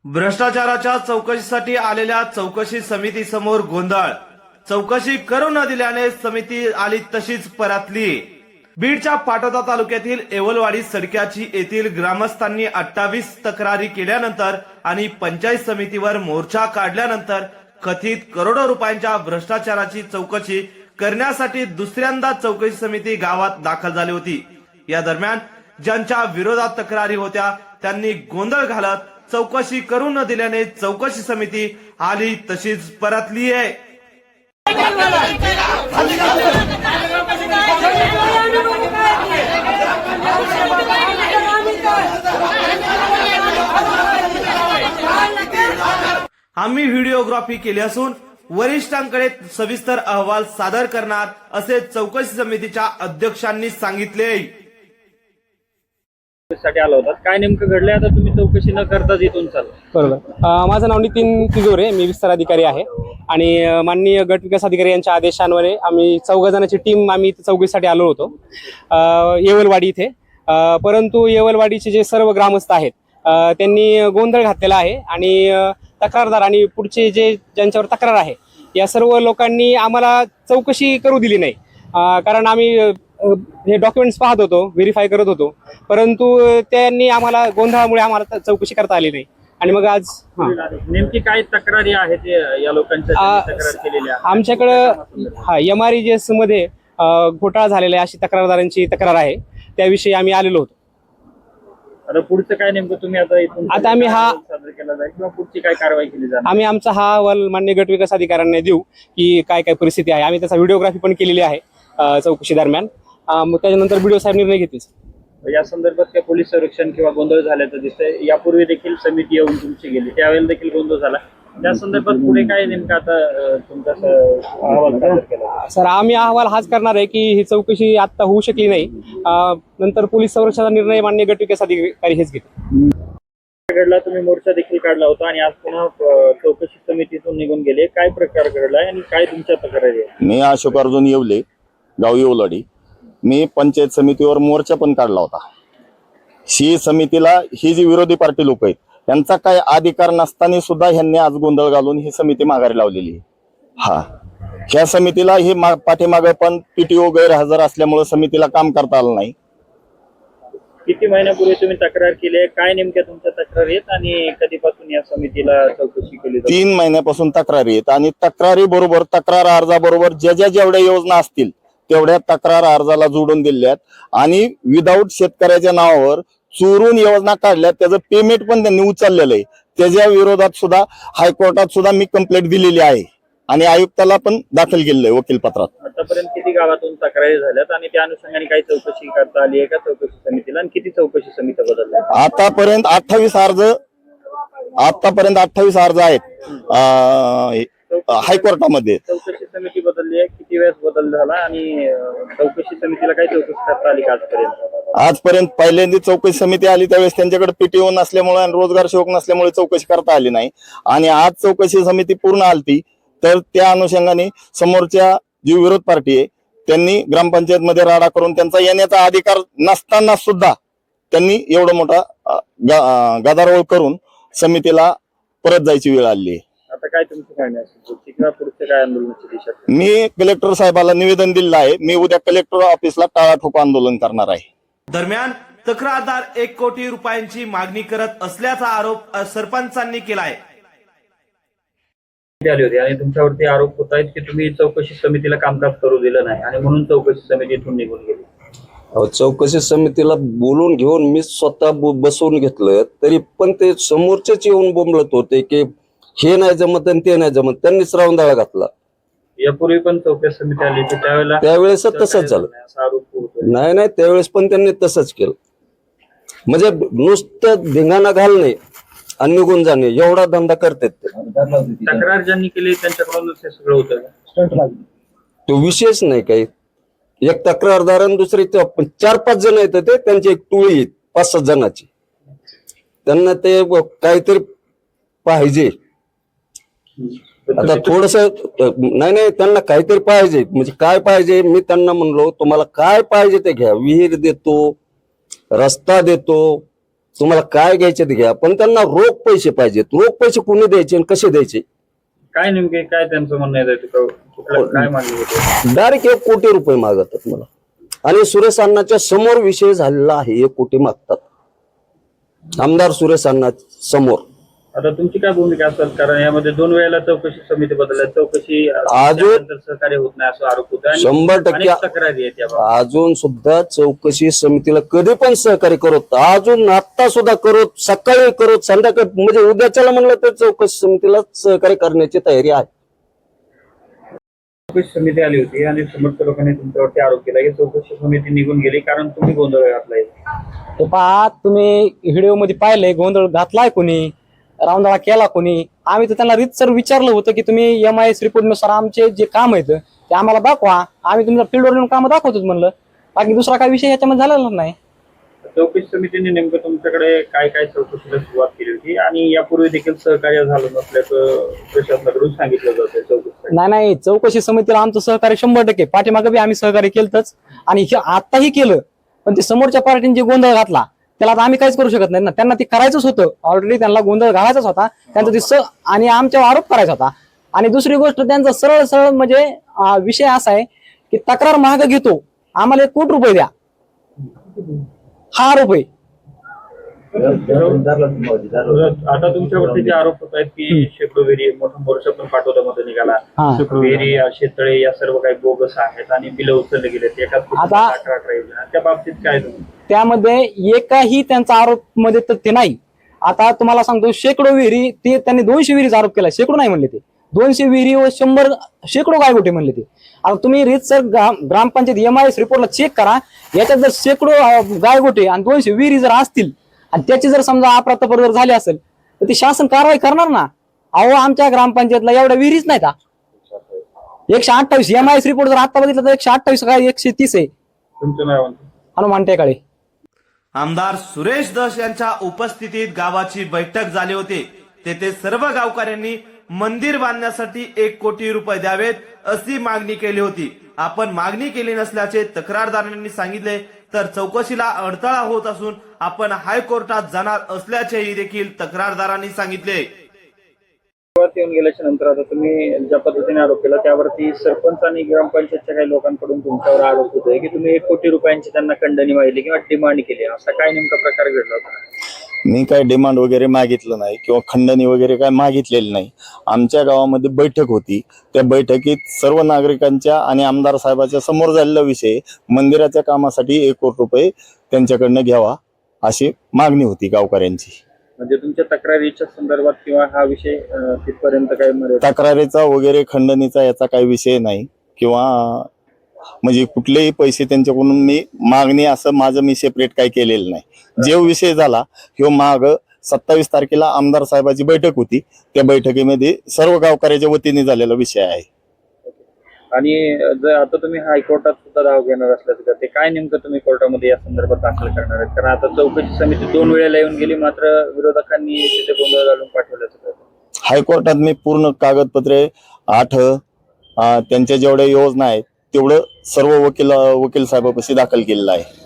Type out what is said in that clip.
भ्रष्टाचाराच्या चौकशीसाठी आलेल्या चौकशी समितीसमोर गोंधळ. चौकशी करू न दिल्याने समिती आली तशीच परतली. बीडच्या पाटोदा तालुक्यातील येवलवाडी सडक्याची येथील ग्रामस्थांनी 28 तक्रारी केल्यानंतर आणि पंचायत समितीवर मोर्चा काढल्यानंतर कथित करोडो रुपयांच्या भ्रष्टाचाराची चौकशी करण्यासाठी दुसऱ्यांदा चौकशी समिती गावात दाखल झाली होती. या दरम्यान ज्यांच्या विरोधात तक्रारी होत्या त्यांनी गोंधळ घालत चौकशी करू न दिल्याने चौकशी समिती आली तशीच परतली आहे. आम्ही व्हिडिओग्राफी केली असून वरिष्ठांकडे सविस्तर अहवाल सादर करणार असे चौकशी समितीच्या अध्यक्षांनी सांगितले. साठी आला होता, काय नेमकं घडलंय आता तुम्ही चौकशी न करताच इथून चाल? बरोबर. माझं नाव नितीन तिजोरे, मी विस्तार अधिकारी आहे आणि माननीय गट विकास अधिकारी यांच्या आदेशांवर आम्ही 14 जणांची टीम आम्ही चौकशीसाठी आलो होतो येवलवाडी इथे. परंतु येवलवाडीचे जे सर्व ग्रामस्थ आहेत त्यांनी गोंधळ घातलेला आहे आणि तक्रारदार आणि पुढचे जे ज्यांच्यावर तक्रार आहे या सर्व लोकांनी आम्हाला चौकशी करू दिली नाही. कारण आम्ही हे डॉक्युमेंट्स पाहत होतो, व्हेरीफाय करत होतो, परंतु त्यांनी आम्हाला गोंधळामुळे आम्हाला चौकशी करता आली नाही. आणि मग आज नेमकी काय तक्रारी आहेत या लोकांच्या तक्रार केलेल्या? आमच्याकडं MREGS मध्ये घोटाळा झालेला आहे अशी तक्रारदारांची तक्रार आहे, त्याविषयी आम्ही आलेलो होतो. आता पुढचं काय नेमकं तुम्ही आता इथून आता आम्ही सादर केला जाईल किंवा पुढची काय कारवाई केली जाणार? आम्ही आमचा हा अहवाल मान्य गट विकास अधिकाऱ्यांना देऊ की काय काय परिस्थिती आहे. आम्ही त्याचा व्हिडिओग्राफी पण केलेली आहे चौकशी दरम्यान. मग त्याच्यानंतर व्हिडिओ साहेब निर्णय घेतील. या संदर्भात काय पोलीस संरक्षण किंवा गोंधळ झाल्याचं दिसतंय. यापूर्वी देखील समिती येऊन तुमची गेली, त्यावेळेला देखील गोंधळ झाला. त्या संदर्भात पुढे काय नेमकं आता तुमचा अहवाल सादर केला? सर, आम्ही अहवाल हाच करणार आहे की ही चौकशी आता होऊ शकली नाही. नंतर पोलीस संरक्षणाचा निर्णय मान्य गट विकास अधिकारी हेच घेतील. घडला, तुम्ही मोर्चा देखील काढला होता आणि आज पुन्हा चौकशी समितीतून निघून गेले. काय प्रकार घडलाय आणि काय तुमच्या तक्रारी आहे? मी अशोक अर्जुन येवले, गाव येवलवाडी. मी पंचायत समितीवर मोर्चा पण काढला होता. ही समितीला ही जी विरोधी पार्टी लोक आहेत त्यांचा काय अधिकार नसताना सुद्धा ह्यांनी आज गोंधळ घालून ही समिती माघारी लावलेली आहे. ह्या समितीला ही पाठीमागे पण PTO गैरहजर असल्यामुळे समितीला काम करता आलं नाही. किती महिन्यापूर्वी तुम्ही तक्रार केली आहे? काय नेमक्या तुमच्या तक्रारी आहेत आणि कधीपासून या समितीला चौकशी केली जाते? 3 महिन्यापासून तक्रारी आहेत आणि तक्रारी बरोबर तक्रार अर्जाबरोबर जेवढ्या योजना असतील तेवढ्या तक्रार अर्जाला जोडून दिल्यात आणि विदाऊट शेतकऱ्याच्या नावावर चोरून योजना काढल्यात. त्याचं पेमेंट पण त्यांनी उचललेलं आहे. त्याच्या विरोधात सुद्धा हायकोर्टात सुद्धा मी कंप्लेंट दिलेली आहे आणि आयुक्ताला पण दाखल केलेलं आहे वकीलपत्रात. आतापर्यंत किती गावातून तक्रारी झाल्यात आणि त्या अनुषंगाने काही चौकशी करता आली आहे का चौकशी समितीला? आणि किती चौकशी समित्या बदलल्या? आतापर्यंत 28 अर्ज आहेत हायकोर्टामध्ये. चौकशी समिती बदलली आहे, किती वेळेस बदल झाला आणि चौकशी समितीला काही चौकशी करता आली का आजपर्यंत? पहिल्यांदा चौकशी समिती आली त्यावेळेस त्यांच्याकडे PTO नसल्यामुळे आणि रोजगार सेवक नसल्यामुळे चौकशी करता आली नाही. आणि आज चौकशी समिती पूर्ण आलती तर त्या अनुषंगाने समोरच्या जी विरोध पार्टी आहे त्यांनी ग्रामपंचायत मध्ये राडा करून त्यांचा येण्याचा अधिकार नसताना सुद्धा त्यांनी एवढा मोठा गदारोळ करून समितीला परत जायची वेळ आली आहे. आता काय तुमचं काय पुढचं काय आंदोलनाची दिशा? मी कलेक्टर साहेबाला निवेदन दिलेलं आहे. मी उद्या कलेक्टर ऑफिसला टाळाठोक आंदोलन करणार आहे. दरम्यान तक्रारदार 1 कोटी रुपयांची मागणी करत असल्याचा आरोप सरपंचांनी केलाय. आली होती आणि तुमच्यावरती आरोप होत आहेत की तुम्ही चौकशी समितीला कामकाज करू दिलं नाही आणि म्हणून चौकशी समितीतून निघून गेली. चौकशी समितीला बोलून घेऊन मी स्वतः बसवून घेतलं तरी पण ते समोरचेच येऊन बोंबलत होते की हे नाही जमत आणि ते नाही जमत. त्यांनीच रावंदाळा घातला. यापूर्वी पण चौकशी समिती आली त्यावेळेस तसंच झालं. नाही त्यावेळेस पण त्यांनी तसंच केलं. म्हणजे नुसतं धिंगाणा घालणे आणि निघून जाणे एवढा धंदा करतात ते. तक्रार ज्यांनी केली त्यांच्याकडून सगळं होतं. तो विशेष नाही काही. एक तक्रारदार आणि दुसरे 4-5 जण येतात ते, त्यांची एक टोळी आहेत 5-7 जणांची. त्यांना ते काहीतरी पाहिजे. आता थोडस नाही त्यांना काहीतरी पाहिजे. म्हणजे काय पाहिजे? मी त्यांना म्हणलो तुम्हाला काय पाहिजे ते घ्या. विहीर देतो, रस्ता देतो, तुम्हाला काय घ्यायचे ते घ्या, पण त्यांना रोख पैसे पाहिजेत. रोख पैसे कोणी द्यायचे आणि कसे द्यायचे? काय नेमके काय त्यांचं म्हणणं आहे काय मागणी होते? डायरेक्ट 1 कोटी रुपये मागतात मला. आणि सुरेश अण्णाच्या समोर विषय झालेला आहे. 1 कोटी मागतात आमदार सुरेश अण्णा समोर. आता तुमची काय भूमिका असेल, कारण यामध्ये 2 वेळेला चौकशी समिती बदलल्या, चौकशी अजून सहकार्य होत नाही असं आरोप होता. 100% तक्रारी आहेत याबाबत. अजून सुद्धा चौकशी समितीला कधी पण सहकार्य करत, अजून आता सुद्धा करत, सकाळी करत, संध्याकाळी, म्हणजे उद्याच्याला म्हणलं तर चौकशी समितीला सहकार्य करण्याची तयारी आहे. चौकशी समिती आली होती आणि समर्थ लोकांनी तुमच्यावरती आरोप केला की चौकशी समिती निघून गेली कारण तुम्ही गोंधळ घातलाय. तो पहा, तुम्ही व्हिडिओ मध्ये पाहिलंय, गोंधळ घातलाय कोणी, रावंदाळा केला कोणी. आम्ही तर त्यांना रीतसर विचारलं होतं की तुम्ही MIS रिपोर्ट नुसार आमचे जे काम आहेत ते आम्हाला दाखवा, आम्ही तुमच्या फील्डवर येऊन काम दाखवतो म्हणलं. बाकी दुसरा काय विषय याच्यामध्ये झालेला नाही. चौकशी समितीने नेमकं तुमच्याकडे काय काय चौकशीला सुरुवात केली होती आणि यापूर्वी देखील सहकार्य झालं नसल्याचं प्रशासनाकडून सांगितलं जातं चौकशी? नाही, चौकशी समितीला आमचं सहकार्य 100%. पाठीमागे बी आम्ही सहकार्य केलंच आणि आताही केलं. पण ते समोरच्या पार्टीने जे गोंधळ घातला त्याला आता आम्ही काहीच करू शकत नाही ना. त्यांना ते करायचंच होतं, ऑलरेडी त्यांना गोंधळ घालायचाच होता त्यांचा ते आणि आमच्यावर आरोप करायचा होता. आणि दुसरी गोष्ट, त्यांचा सरळ सरळ म्हणजे विषय असा आहे की तक्रार महाग घेतो, आम्हाला 1 कोटी रुपये द्या, हा आरोप आहे. आता तुमच्यावरती जे आरोप होत आहेत की शेकडो विहिरी, मोठा मोर्चा पण पाठवतामध्ये निघाला, विहिरी, शेततळे या सर्व काही बोगस आहेत आणि बिलं उचलले गेले, एकाच आता 18 योजना, त्या बाबतीत काय तुम्ही? त्यामध्ये एकही त्यांचा आरोप मध्ये तथ्य नाही. आता तुम्हाला सांगतो, शेकडो विहिरी, ते त्यांनी 200 विहिरीचा आरोप केला, शेकडो नाही म्हणले ते. 200 विहिरी व 100 शेकडो गायगोटे म्हणले ते. आता तुम्ही रीतसर ग्रामपंचायत MIS रिपोर्टला चेक करा, याच्यात जर शेकडो गायगोटे आणि 200 विहिरी जर असतील आणि त्याची जर समजा अप्रतपर जर झाली असेल तर ती शासन कारवाई करणार ना. अहो, आमच्या ग्रामपंचायतला एवढ्या विहिरीच नाही का? 128 MIS रिपोर्ट जर आता बघितलं तर 128 काय 130 आहे. तुमचं नाव? हनुमान टेकाळे. आमदार सुरेश दस यांच्या उपस्थितीत गावाची बैठक झाली होती. तेथे सर्व गावकऱ्यांनी मंदिर बांधण्यासाठी 1 कोटी रुपये द्यावेत अशी मागणी केली होती. आपण मागणी केली नसल्याचे तक्रारदारांनी सांगितले, तर चौकशीला अडथळा होत असून आपण हायकोर्टात जाणार असल्याचेही देखील तक्रारदारांनी सांगितले. येऊन गेल्याच्या नंतर आता तुम्ही ज्या पद्धतीने आरोप केला त्यावरती सरपंच आणि ग्रामपंचायतच्या काही लोकांकडून तुमच्यावर आरोप होतोय की तुम्ही 1 कोटी रुपयांची त्यांना खंडणी मागितली किंवा डिमांड केली. असा काय नेमका प्रकार घडला होता? मी काय डिमांड वगैरे मागितलं नाही किंवा खंडणी वगैरे काय मागितलेली नाही. आमच्या गावामध्ये बैठक होती, त्या बैठकीत सर्व नागरिकांच्या आणि आमदार साहेबांच्या समोर झालेला विषय, मंदिराच्या कामासाठी 1 कोटी रुपये त्यांच्याकडनं घ्यावा अशी मागणी होती गावकऱ्यांची. म्हणजे तुमच्या तक्रारीच्या संदर्भात किंवा हा विषय तिथपर्यंत काही तक्रारीचा वगैरे खंडणीचा याचा काही विषय नाही किंवा म्हणजे कुठलेही पैसे त्यांच्याकडून मी मागणी असं माझं मी सेपरेट काही केलेलं नाही. जे विषय झाला किंवा माग 27 तारखेला आमदार साहेबांची बैठक होती, त्या बैठकीमध्ये सर्व गावकऱ्याच्या वतीने झालेला विषय आहे. आणि जर आता तुम्ही हायकोर्टात सुद्धा दावा घेणार असल्याचं ते काय नेमकं तुम्ही कोर्टामध्ये या संदर्भात दाखल करणार आहेत? कारण आता चौकशी समिती 2 वेळेला येऊन गेली, मात्र विरोधकांनी तिथे गोंधळ घालून पाठवल्याचं. हायकोर्टात मी पूर्ण कागदपत्रे 8 त्यांच्या जेवढ्या योजना आहेत तेवढं सर्व वकील साहेबांपाशी दाखल केलेलं आहे.